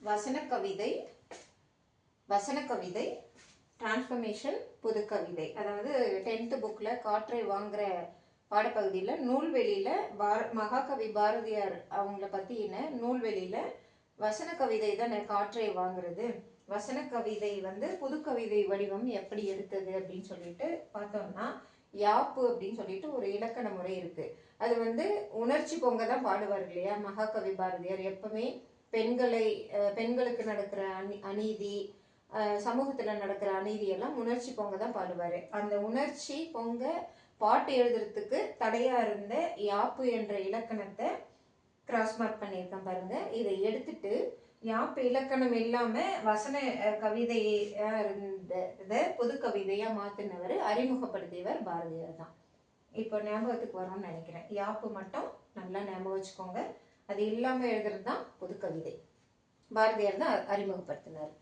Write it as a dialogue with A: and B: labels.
A: வசன கவிதை வசன கவிதை டிரான்ஸ்ஃபர்மேஷன் புதுக்கவிதை. அதாவது 10th புக்கில் காற்றை வாங்குற பாடப்பகுதியில் நூல்வெளியில் மகாகவி பாரதியார் அவங்கள பற்றின நூல்வெளியில் வசன கவிதை தான் காற்றை வாங்குறது. வசன கவிதை புதுக்கவிதை வடிவம் எப்படி எடுத்தது அப்படின்னு சொல்லிட்டு பார்த்தோம்னா, யாப்பு அப்படின்னு சொல்லிட்டு ஒரு இலக்கண முறை இருக்கு. அது உணர்ச்சி பொங்க தான் பாடுவார் இல்லையா மகாகவி பாரதியார். எப்பவுமே பெண்களுக்கு நடக்கிற அநீதி, சமூகத்துல நடக்கிற அநீதி எல்லாம் உணர்ச்சி பொங்க தான் பாடுவாரு. அந்த உணர்ச்சி பொங்க பாட்டு எழுதுறதுக்கு தடையா இருந்த யாப்பு என்ற இலக்கணத்தை கிராஸ் மார்க் பண்ணியிருக்கேன் பாருங்க. இதை எடுத்துட்டு யாப்பு இலக்கணம் இல்லாம வசன கவிதையா இருந்தத புது கவிதையா மாத்தினவர், அறிமுகப்படுத்தியவர் பாரதியார் தான். இப்போ ஞாபகத்துக்கு வரும்னு நினைக்கிறேன். யாப்பு மட்டும் நல்லா ஞாபகம் வச்சுக்கோங்க. அது இல்லாம எழுதுறது தான் புது கவிதை. பாரதியார் தான் அறிமுகப்படுத்தினார்.